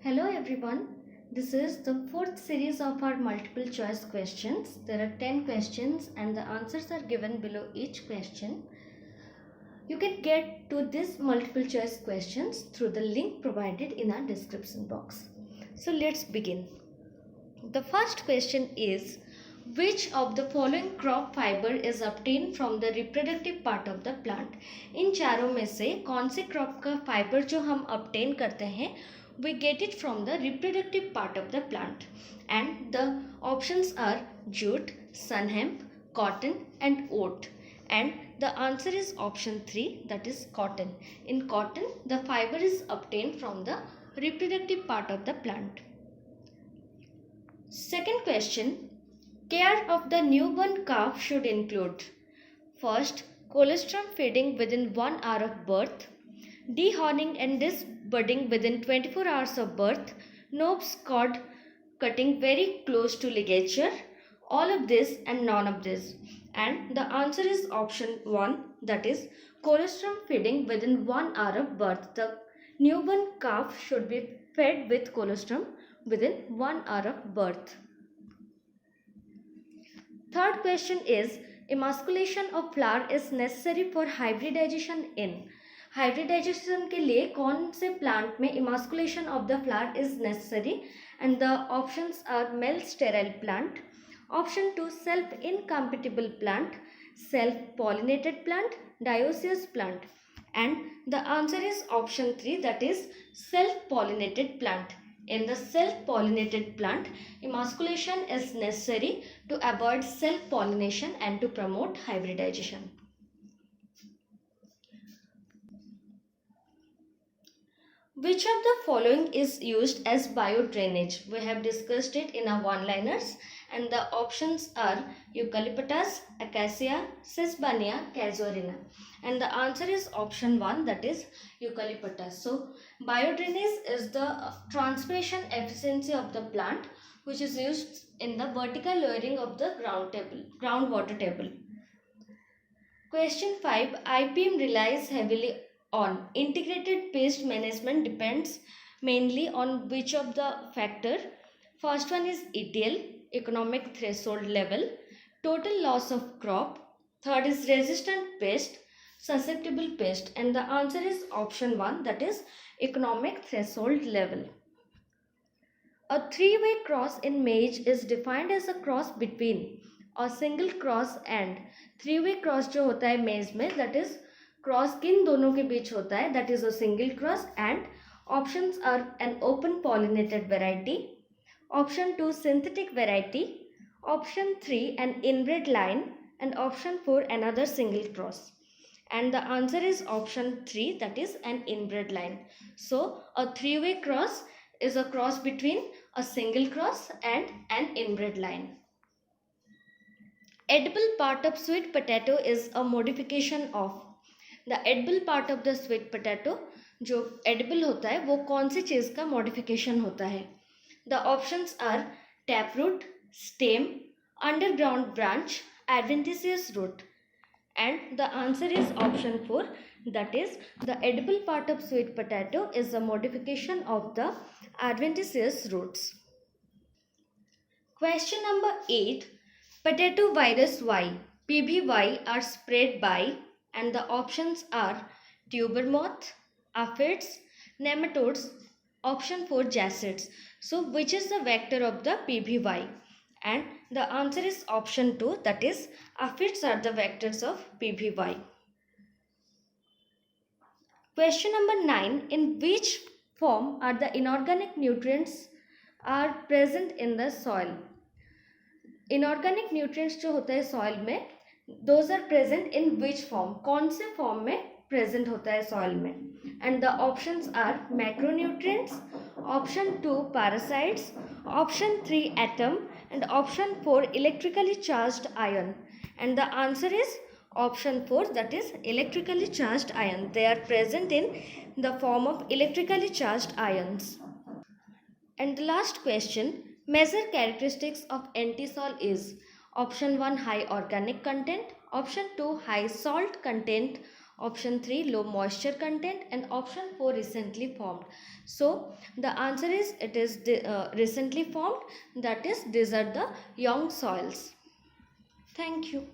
Hello everyone, this is the fourth series of our multiple choice questions. There are 10 questions and the answers are given below each question. You can get to these multiple choice questions through the link provided in our description box. So let's begin. The first question is, which of the following crop fiber is obtained from the reproductive part of the plant? इन चारों में से कौन से crop का fiber जो हम obtain करते हैं we get it from the reproductive part of the plant, and the options are jute, sun hemp, cotton and oat, and the answer is option 3, that is cotton. In cotton the fiber is obtained from the reproductive part of the plant. Second question, care of the newborn calf should include: first, colostrum feeding within 1 hour of birth, dehorning and disbudding within 24 hours of birth, Knob's cord cutting very close to ligature, all of this and none of this. And the answer is option 1, that is colostrum feeding within 1 hour of birth. The newborn calf should be fed with colostrum within 1 hour of birth. Third question is, emasculation of flower is necessary for hybridization in. Hybridization के लिए कौन से plant में emasculation of the flower is necessary, and the options are male sterile plant, option 2 self incompatible plant, self pollinated plant, dioecious plant, and the answer is option 3, that is self pollinated plant. In the self-pollinated plant, emasculation is necessary to avoid self-pollination and to promote hybridization. Which of the following is used as bio-drainage? We have discussed it in our one-liners, and the options are Eucalyptus, Acacia, Sesbania, Casuarina, and the answer is option 1, that is Eucalyptus. So bio-drainage is the transpiration efficiency of the plant which is used in the vertical lowering of the groundwater table. Question 5, IPM relies heavily on integrated pest management, depends mainly on which of the factor? First one is ETL, economic threshold level, total loss of crop, third is resistant pest, susceptible pest, and the answer is option 1, that is economic threshold level. A three-way cross in maize is defined as a cross between a single cross and three-way cross जो होता है maize में, that is cross किन दोनों के बीच होता है, that is a single cross, and options are an open pollinated variety, option 2 synthetic variety, option 3 an inbred line, and option 4 another single cross, and the answer is option 3, that is an inbred line. So a three-way cross is a cross between a single cross and an inbred line. Edible part of sweet potato is a modification of. The edible part of the sweet potato जो edible होता है वो कौन सी चीज़ का modification होता है? The options are taproot, stem, underground branch, adventitious root, and the answer is option 4, that is the edible part of sweet potato is a modification of the adventitious roots. Question number 8, potato virus Y, PBY are spread by, and the options are tuber moth, aphids, nematodes, option 4 jacids. So which is the vector of the PBY? And the answer is option 2, that is aphids are the vectors of PBY. Question number 9, in which form are the inorganic nutrients are present in the soil? Inorganic nutrients जो होता है soil में, those are present in which form? कौन से form में present होता है soil में? And the options are macronutrients, option 2 parasites, option 3 atom, and option 4 electrically charged ion, and the answer is option 4, that is electrically charged ion. They are present in the form of electrically charged ions. And the last question, measure characteristics of antisol is option 1 high organic content, option 2 high salt content, option 3 low moisture content, and option 4 recently formed. So the answer is it is recently formed, that is these are the young soils. Thank you.